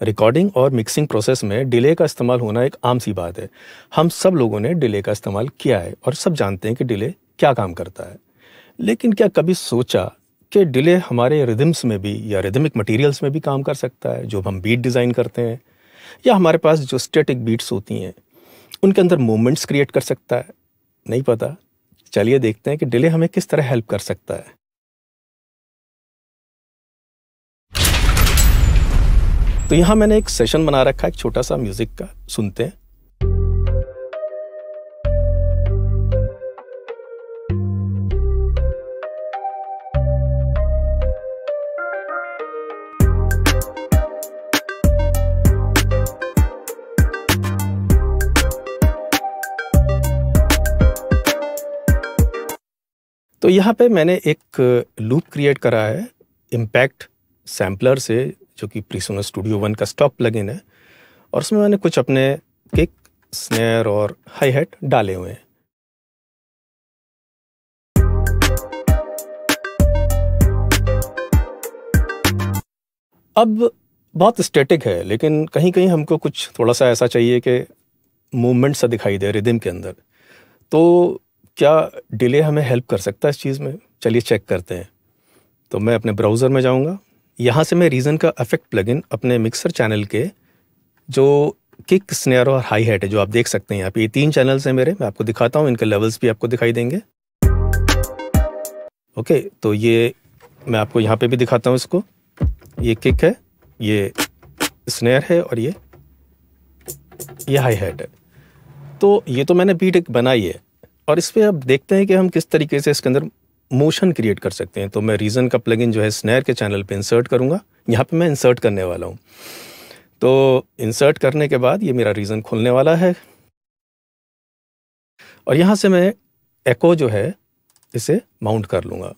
Recording और mixing process में delay का इस्तेमाल होना एक आम सी बात है। हम सब लोगों ने डिले का इस्तेमाल किया है और सब जानते हैं कि डिले क्या काम करता है। लेकिन क्या कभी सोचा कि डिले हमारे रिदम्स में भी या रिदमिक मटेरियल्स में भी काम कर सकता है, जो हम बीट डिज़ाइन करते हैं, या हमारे पास जो स्टैटिक बीट्स होती हैं उनके अंदर मूवमेंट्स क्रिएट कर सकता है? नहीं पता। चलिए देखते हैं कि डिले हमें किस तरह हेल्प कर सकता है। तो यहाँ मैंने एक सेशन बना रखा है एक छोटा सा म्यूजिक का, सुनते हैं। तो यहाँ पे मैंने एक लूप क्रिएट करा है इम्पैक्ट सैम्पलर से, जो कि प्रीसोनस स्टूडियो 1 का स्टॉक प्लगइन है, और उसमें मैंने कुछ अपने किक, स्नेयर और हाई हैट डाले हुए हैं। अब बहुत स्टैटिक है, लेकिन कहीं कहीं हमको कुछ थोड़ा सा ऐसा चाहिए कि मूवमेंट सा दिखाई दे रिदम के अंदर। तो क्या डिले हमें हेल्प कर सकता है इस चीज़ में? चलिए चेक करते हैं। तो मैं अपने ब्राउज़र में जाऊंगा। यहाँ से मैं रीजन का इफेक्ट प्लगइन अपने मिक्सर चैनल के जो किक, स्नेयर और हाई हैट है, जो आप देख सकते हैं यहाँ पे, ये 3 चैनल्स हैं मेरे। मैं आपको दिखाता हूँ, इनके लेवल्स भी आपको दिखाई देंगे। ओके, तो ये मैं आपको यहाँ पे भी दिखाता हूँ इसको। ये किक है, ये स्नेयर है और ये हाई हैट है। तो ये तो मैंने बीट एक बनाई है, और इस पर अब देखते हैं कि हम किस तरीके से इसके अंदर मोशन क्रिएट कर सकते हैं। तो मैं रीजन का प्लगइन जो है स्नेयर के चैनल पे इंसर्ट करूंगा। यहाँ पे मैं इंसर्ट करने वाला हूँ। तो इंसर्ट करने के बाद ये मेरा रीजन खुलने वाला है, और यहाँ से मैं एको जो है इसे माउंट कर लूँगा।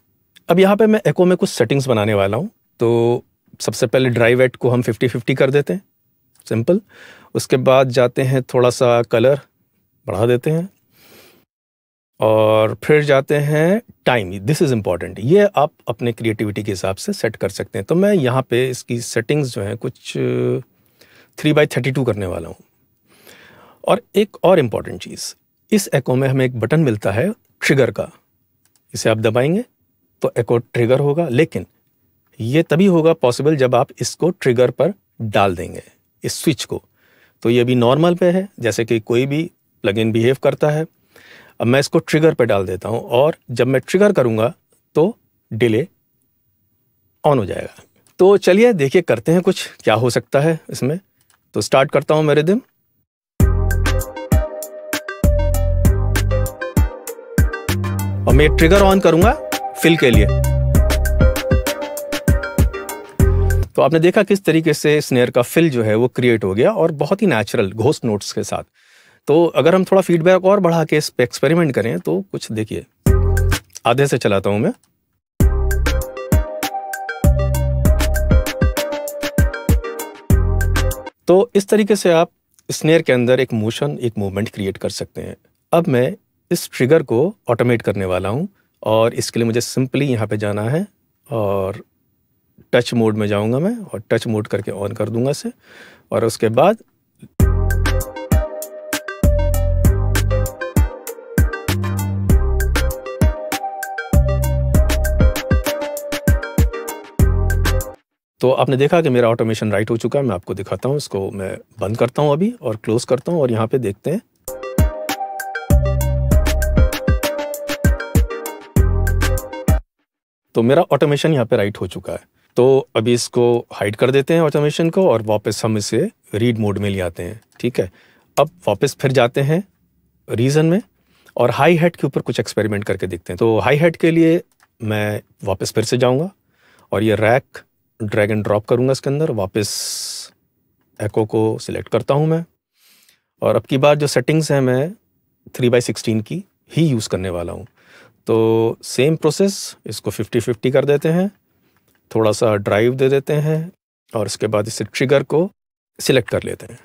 अब यहाँ पे मैं एको में कुछ सेटिंग्स बनाने वाला हूँ। तो सबसे पहले ड्राइव एट को हम 50-50 कर देते हैं, सिंपल। उसके बाद जाते हैं, थोड़ा सा कलर बढ़ा देते हैं, और फिर जाते हैं टाइम। दिस इज़ इम्पॉर्टेंट, ये आप अपने क्रिएटिविटी के हिसाब से सेट कर सकते हैं। तो मैं यहाँ पे इसकी सेटिंग्स जो हैं कुछ 3/32 करने वाला हूँ। और एक और इम्पॉर्टेंट चीज़, इस एको में हमें एक बटन मिलता है ट्रिगर का। इसे आप दबाएंगे तो एको ट्रिगर होगा, लेकिन ये तभी होगा पॉसिबल जब आप इसको ट्रिगर पर डाल देंगे, इस स्विच को। तो ये अभी नॉर्मल पे है, जैसे कि कोई भी प्लगइन बिहेव करता है। अब मैं इसको ट्रिगर पे डाल देता हूं, और जब मैं ट्रिगर करूंगा तो डिले ऑन हो जाएगा। तो चलिए देखिए, करते हैं कुछ क्या हो सकता है इसमें। तो स्टार्ट करता हूं मैं रिदम। और मैं ट्रिगर ऑन करूंगा फिल के लिए। तो आपने देखा किस तरीके से स्नेयर का फिल जो है वो क्रिएट हो गया, और बहुत ही नेचुरल घोस्ट नोट्स के साथ। तो अगर हम थोड़ा फीडबैक और बढ़ा के इस पे एक्सपेरिमेंट करें तो कुछ देखिए। आधे से चलाता हूं मैं। तो इस तरीके से आप स्नेयर के अंदर एक मोशन, एक मूवमेंट क्रिएट कर सकते हैं। अब मैं इस ट्रिगर को ऑटोमेट करने वाला हूं, और इसके लिए मुझे सिंपली यहाँ पे जाना है, और टच मोड में जाऊंगा मैं, और टच मोड करके ऑन कर दूंगा इसे। और उसके बाद तो आपने देखा कि मेरा ऑटोमेशन राइट हो चुका है। मैं आपको दिखाता हूँ, इसको मैं बंद करता हूँ अभी और क्लोज करता हूँ, और यहाँ पे देखते हैं। तो मेरा ऑटोमेशन यहाँ पे राइट हो चुका है। तो अभी इसको हाइड कर देते हैं ऑटोमेशन को, और वापस हम इसे रीड मोड में ले आते हैं। ठीक है, अब वापस फिर जाते हैं रीजन में, और हाई हैट के ऊपर कुछ एक्सपेरिमेंट करके देखते हैं। तो हाई हैट के लिए मैं वापस फिर से जाऊँगा, और ये रैक ड्रैग एंड ड्रॉप करूँगा इसके अंदर। वापस एको को सिलेक्ट करता हूँ मैं, और अब की बार जो सेटिंग्स हैं मैं 3/16 की ही यूज़ करने वाला हूँ। तो सेम प्रोसेस, इसको 50-50 कर देते हैं, थोड़ा सा ड्राइव दे देते हैं, और इसके बाद इसे ट्रिगर को सिलेक्ट कर लेते हैं।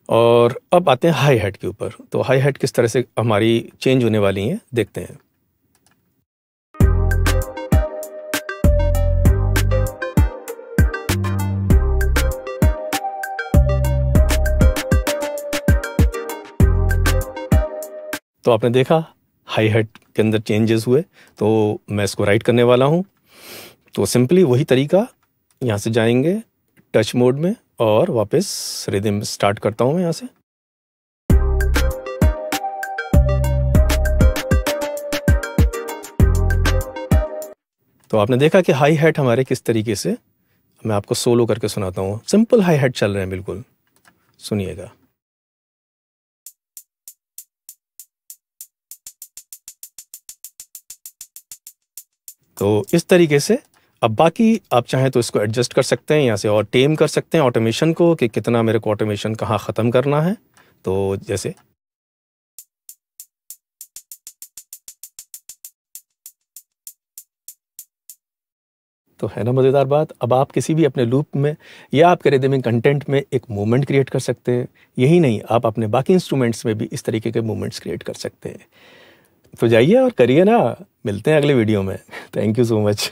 और अब आते हैं हाई हैट के ऊपर। तो हाई हैट किस तरह से हमारी चेंज होने वाली हैं देखते हैं। तो आपने देखा हाई हैट के अंदर चेंजेस हुए, तो मैं इसको राइट करने वाला हूँ। तो सिंपली वही तरीका, यहाँ से जाएंगे टच मोड में और वापस रिदम स्टार्ट करता हूँ मैं यहाँ से। तो आपने देखा कि हाई हैट हमारे किस तरीके से, मैं आपको सोलो करके सुनाता हूँ। सिंपल हाई हैट चल रहे हैं, बिल्कुल सुनिएगा। तो इस तरीके से अब बाकी आप चाहें तो इसको एडजस्ट कर सकते हैं यहाँ से, और टेम कर सकते हैं ऑटोमेशन को कि कितना मेरे को ऑटोमेशन कहाँ ख़त्म करना है। तो जैसे तो है ना मज़ेदार बात। अब आप किसी भी अपने लूप में या आपके रिदमिक कंटेंट में एक मूवमेंट क्रिएट कर सकते हैं। यही नहीं, आप अपने बाकी इंस्ट्रूमेंट्स में भी इस तरीके के मूवमेंट्स क्रिएट कर सकते हैं। तो जाइए और करिए ना। मिलते हैं अगले वीडियो में। Thank you so much.